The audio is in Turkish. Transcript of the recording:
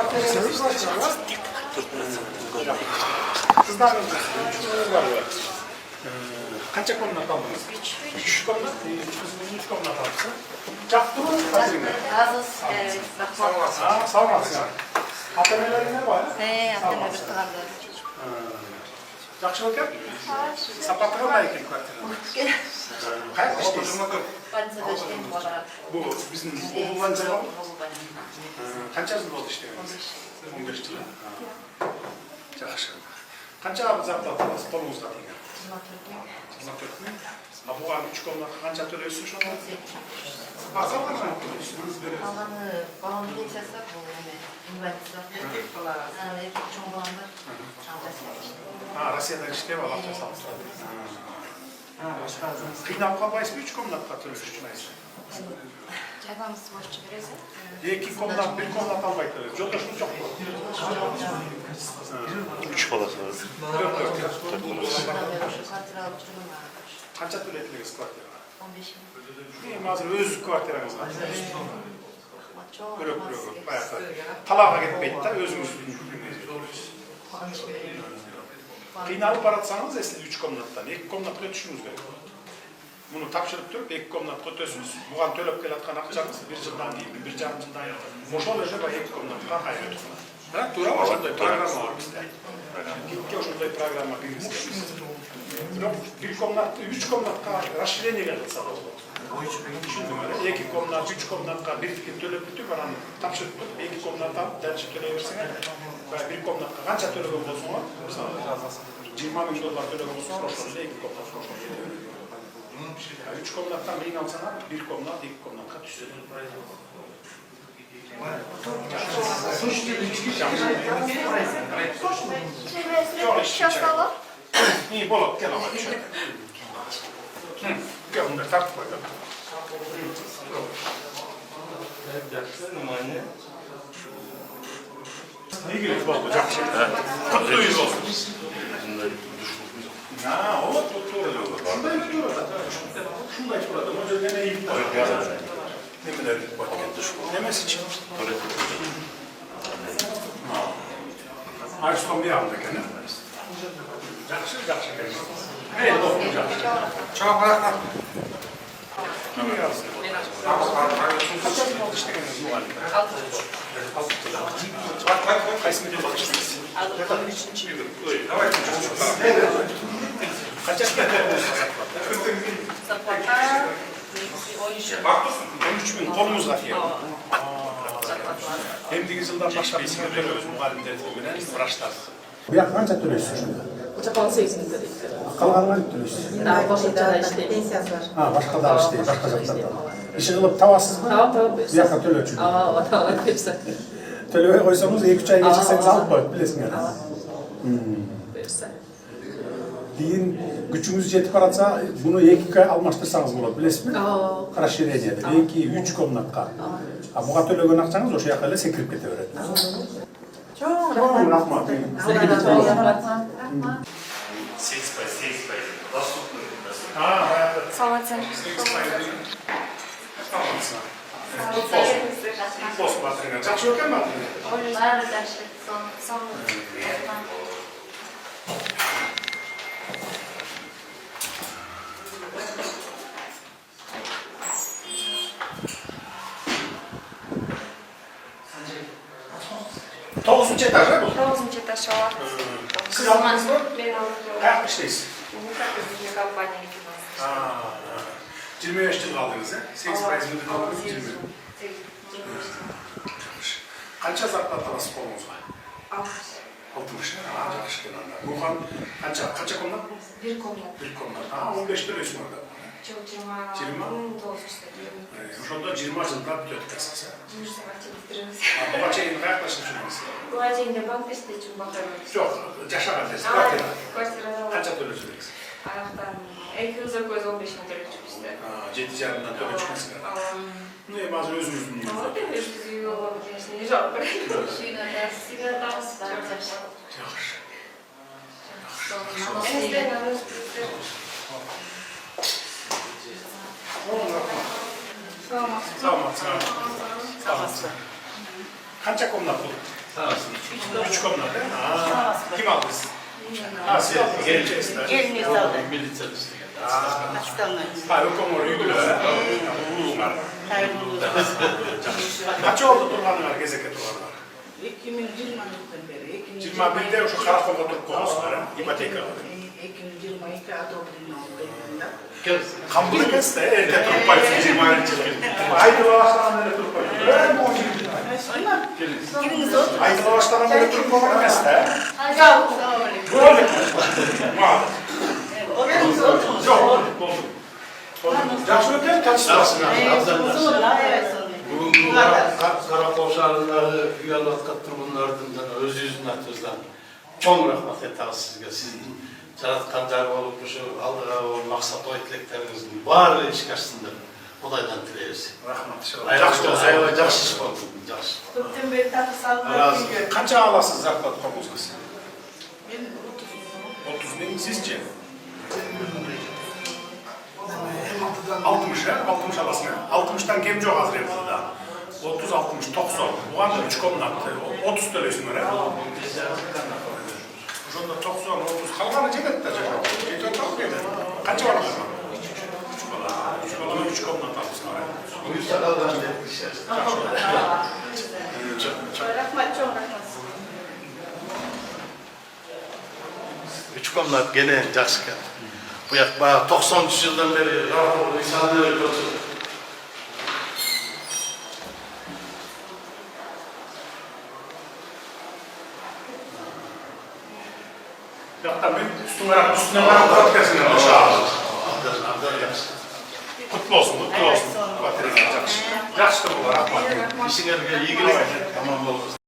Kvarterimiz var. Sizden üçünüz var ya. Kaça komnat aldınız? Üç komnat, üç komnat almışsın. Çaktı mı? Sağ olasın. Atemeleri ne var? Atemeleri tıkandı. Жақсы екен? Сапатыға ма екен квартира? Қайда іштейсіз? Больницада іштеймін балалар. Бұл біздің облбанза ма? Қанша жыл болды іштегеніңіз? 15 жыл. Жақсы. Қанша зарплата аласыз қолыңызға тиген? 24 мың. Бұған 3 комнатқа қанша төлейсіз шоны? Қалған қанша төлейсіз? Қалғаны баланың пенсиясы бұл инвалидизация. Еркек чоң баламдар. Россияда іштеп алып жасалmışlar. Қиналып қалмайсыз ба 3 комнатқа төлеп жүрмейсіз? Жайбамыз boşça бересіз. 2 комнат, 1 комнат албай төлеп. Жолдашыңыз жоқ қой? 3 баласы var. 4 баласы. Квартира алып жүрмін. Қанша төледіңіз квартираға? 15 мың. Қазір өз квартираңызға. Бөлек баяғы талаға кетпейді да өзіңіз. Қиналып баратсаңыз, если 3 комнаттан 2 комнатқа өтішіңіз керек. Мұны тапшырып тұрып, 2 комнатқа өтесіңіз. Бұған төлеп келатқан ақшаңыз 1 жылдан кейін, 1,5 жылдан кейін. Ошол эле 2 комнатқа қайта өтесіңіз. Тура ошондой программа бар бізде. Гидке ошондой программа киргизген. Бирок 1 комнат, 3 комнатқа расширениеге кылса да болот. 2 комнат, 3 комнатқа бирдикин төлөп бүтүп, анан тапшырып туруп, 2 комнат алып, дальше төлөй берсеңер, 1 комнатқа канча төлөгөн болсоңор, мисалы, $20 000 төлөгөн болсоңор, ошол эле 2 комнат ошол жерде. 3 комнаттан кыйналсаңар, 1 комнат, 2 комнатқа түшөт. İyi, bolot, gel ama şöyle. Gel bunu da tart koy. Ne gerek var hocam şimdi? Kutluyuz olsun. Ha, o tuttu orada. Şunda tuttu orada. Şunda tuttu orada. Hoca gene iyi gitti. Nemeler nemesi için. Arslan bir anda gene. Жақсы. Hey, doktor. Çok bırakma. Kim yazdı? Kaç yıl oldu işlediniz bu halde? 6 yıl. Kaç milyon bakıştınız? Yakalın için çiğdir. Kaç yaş geldi? Зарплата 13 bin kolumuzda diye. Hem yıldan başka bizim ödülümüz muhallimlerden vraçlar. Bu yakın kaç ödülüyorsun şimdi? Japan 8'inde değil. Kalganlar ödülüyorsun. Başka işte. пенсиясы бар. Ha, başka da işte, başka zaten. İşi kılıp tavasız mı? Tamam. Bir yakın töle ölçülüyor. Tamam. Hepsi. Töle koysanız 2-3 ay geçirseniz alıp koyup bilesin yani. Hepsi. Deyin gücünüz yetip aratsa bunu 2 ay almaştırsanız olur bilesiniz mi? Karşıya 2-3 komnatka. Buğa tölegön akçanız o şey yakayla sekirip keteverir. Çok rahmat. Доступны. Sağ olasın. Futbol batırına. Çakşı yokken batırına? Oyunlar dersi son. Toğuzuncu etaj mı bu? 9 этаж ала. Siz almanız mı? Мен алып Kayak işteyiz? Bizning kompaniya finansı. 25 yıl kaldınız he? 8 faiz mi kaldınız? 20. Kaça zartlat alası kolunuzga? 60. Жақсы kenarda. Buğan kaça komnat bu? Bir komnat. 1 komnat. 15 lira ösün orada. Çok 20. Ошондо 20 жылда бүтөт экенсиз. Жұмысқа бітіреміз. Буга чейин каякташып жүрмүңүз? Буга чейин банкта иштечүмүн бакырбыз. Жок, жашаган жериз, квартира. Квартирада. Канча төлөсүңүз? Аяктан 215 мың төлөчүбүз да. 7,5 төлөчүңүз. Ну, эми азыр өзүңүздүн үйүңүз. Өзүбүздүн үй болуп, конечно, не жалко. Жакшы. Sağ olun. Kança komnat bu? Üç komnat değil mi? Kim aldı siz? Ha siz aldınız. Geleceğiz. Geliniz aldı. Ha yok onu yüklü. Kayboldu. Kaç oldu durlanlar gezeket olanlar? 2020'den beri. 21'de şu karakolda oturup konuslar. İpoteka. 2022 Adobe'nin olduğunda. Kampını kesti. Elde turup payısı 20 ayın çıkıyor. Haydi lavaşlarına böyle turup payısı. Öyle mi oldu? Giriniz oturun. Haydi lavaşlarına böyle turup payısı kesti. Sağ olun. Bu oldu. Maalesef. Odanız oturun. Yok oldu. Oldu. Yaşlı öpeyim kaç sırasın? Sonra evet sonra. Bugün karakol şahırları üyelik kattırımlarından öz yüzüne tuzdan çok rahmet ettiğiniz sizge. Sizin Caratkan olup şu aldığı o maksat o etleklerimizin var iş karşısında odaydan dileriz. Rahmet. Ayakta yaxşı iş oldu. Yaxşı. Tüpten beri tatlı sallar. Razı. Kaç ağlasınız zarfat kokusunuz? Ben 30 bin sizce? 60 ha? 60 alasın ha? 60'tan gemci o hazır yapıldı da. 30, 60, 90. Bu anda 3 komnattı. 30 tölesin öyle. Şurada 90, 30. Kalkanı cebette acaba. Yeter kalkmıyor. Kaç var alasın? 3 kola. 3 komnat almışsın oraya. Bu yüzden Allah'ın etmiş. rahmet çok rahmet. Üç komnat gene yaxşı. Bu yak bayağı 93 yıldan beri insanlığı götürdü. Hatta ben üstüne varan kurat kesinler aşağı. Kutlu olsun, kutlu olsun. Bakın, yaxşı. Yaxşı da bu var. İşine bir ilgili tamam olur.